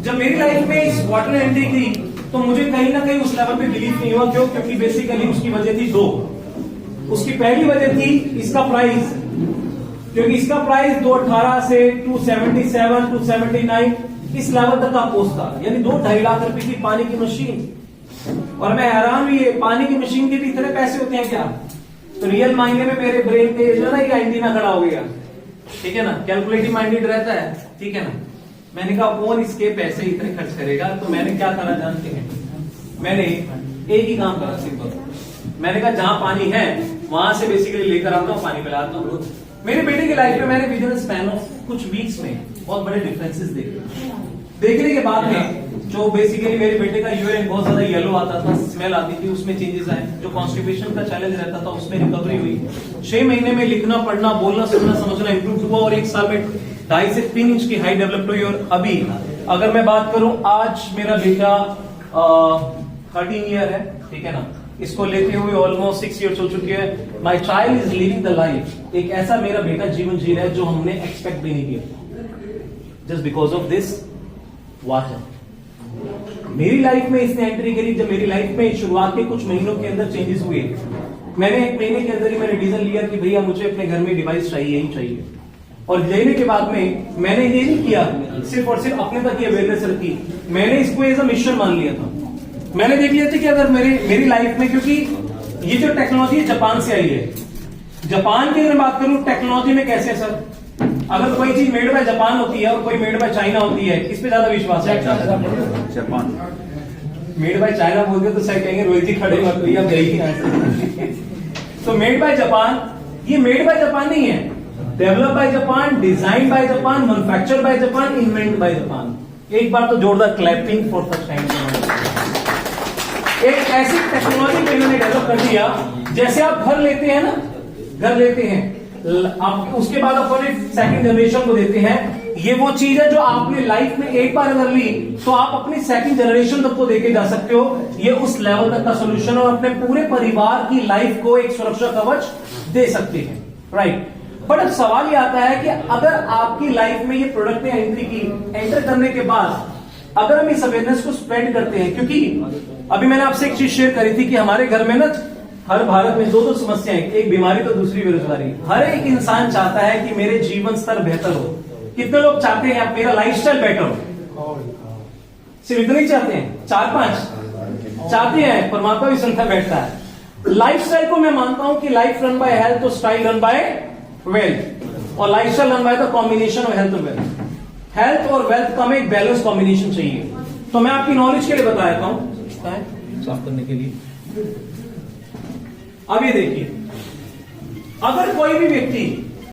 जब मेरी लाइफ में इस वाटर ने एंट्री की तो मुझे कहीं ना कहीं उस लेवल पे बिलीव नहीं हुआ। क्यों? क्योंकि बेसिकली उसकी वजह थी दो। उसकी पहली वजह थी इसका प्राइस, क्योंकि इसका प्राइस 218 से 277 279 इस लेवल तक का पोस्ट था, यानी 2-2.5 लाख रुपए की पानी की मशीन। और मैं हैरान हुई, पानी की मशीन के भी इतने पैसे होते हैं क्या? तो रियल मायने में मेरे ब्रेन पे जो ना ये एंटीना खड़ा हो गया, ठीक है ना, कैलकुलेटिव माइंडेड रहता है, ठीक है ना। मैंने कहा कौन इसके पैसे इतने खर्च करेगा? तो मैंने क्या करा जानते हैं? मैंने एक ही काम करा सिंपल। मैंने कहा जहां पानी है वहां से बेसिकली लेकर आता हूं, पानी पिलाता हूं। मेरे बेटे की लाइफ में मैंने विद इन स्पैन ऑफ कुछ वीक्स में बहुत बड़े डिफरेंसेस देखे। देखने के बाद में जो बेसिकली मेरे बेटे का यूरिन बहुत ज्यादा येलो आता था, स्मेल आती थी, उसमें चेंजेस आए। जो कॉन्स्टिपेशन का चैलेंज रहता था उसमें रिकवरी हुई। 6 महीने में लिखना, पढ़ना, बोलना, सुनना, समझना इंप्रूव हुआ और 1 साल में 2.5 से 3 इंच की हाइट डेवलप हुई। और अभी अगर मैं बात करूं, आज मेरा बेटा 13 ईयर है, ठीक है ना, इसको लेते हुए ऑलमोस्ट 6 ईयर्स हो चुके हैं। My child is living the life. एक ऐसा मेरा बेटा जीवन जी रहा है जो हमने एक्सपेक्ट भी नहीं किया, just because of this water. मेरी लाइफ में इसने एंट्री करी। जब मेरी लाइफ में शुरुआत के कुछ महीनों के अंदर चेंजेस हुए, मैंने 1 महीने के अंदर ही मैंने डिसीजन लिया कि भैया मुझे अपने घर में डिवाइस चाहिए ही चाहिए। और लेने के बाद में मैंने ये नहीं किया सिर्फ और सिर्फ अपने तक ही अवेयरनेस रखी, मैंने इसको एज अ मिशन मान लिया था। मैंने देख लिया था कि अगर मेरी लाइफ में, क्योंकि ये जो टेक्नोलॉजी जापान से आई है, जापान की अगर बात करूं टेक्नोलॉजी में कैसे है सर, अगर कोई चीज मेड बाय जापान होती है और कोई मेड बाय चाइना होती है, किस पे ज्यादा विश्वास है? जापान। मेड बाय चाइना बोलते तो सर कहेंगे रोहित जी खड़े मत हुई, अब गई। तो मेड बाय जापान, ये मेड बाय जापान नहीं है, develop by Japan, design by Japan, manufacture by Japan, invent by Japan. एक बार तो जोरदार क्लैपिंग फॉर सच काइंड। एक ऐसी टेक्नोलॉजी को इन्होंने डेवलप कर दिया, जैसे आप घर लेते हैं ना, घर लेते हैं आप, उसके बाद अपने सेकंड जनरेशन को देते हैं। ये वो चीज है जो आपने लाइफ में एक बार अगर ली तो आप अपनी सेकंड जनरेशन तक को देके जा सकते हो। ये उस लेवल तक का सोल्यूशन और अपने पूरे परिवार की लाइफ को एक सुरक्षा कवच दे सकते हैं, राइट। बट अब सवाल ये आता है कि अगर आपकी लाइफ में ये प्रोडक्ट ने एंट्री की, एंटर करने के बाद अगर हम इस अवेयरनेस को स्प्रेड करते हैं, क्योंकि अभी मैंने आपसे एक चीज शेयर करी थी कि हमारे घर में ना हर भारत में 2 समस्याएं, एक बीमारी तो दूसरी बेरोजगारी। हर एक इंसान चाहता है कि मेरे जीवन स्तर बेहतर हो। कितने लोग चाहते हैं मेरा लाइफस्टाइल बेटर हो? सिर्फ इतने ही चाहते हैं? 4-5 चाहते हैं, परमात्मा भी संख्या बैठता है। लाइफस्टाइल को मैं मानता हूं कि लाइफ रन बाय हेल्थ तो स्टाइल रन बाय वेल्थ, और lifestyle run by the combination of health और वेल्थ। हेल्थ और वेल्थ का में एक बैलेंस कॉम्बिनेशन चाहिए। तो मैं आपकी नॉलेज के लिए बता देता हूं, साफ करने के लिए। अब ये देखिए, अगर कोई भी व्यक्ति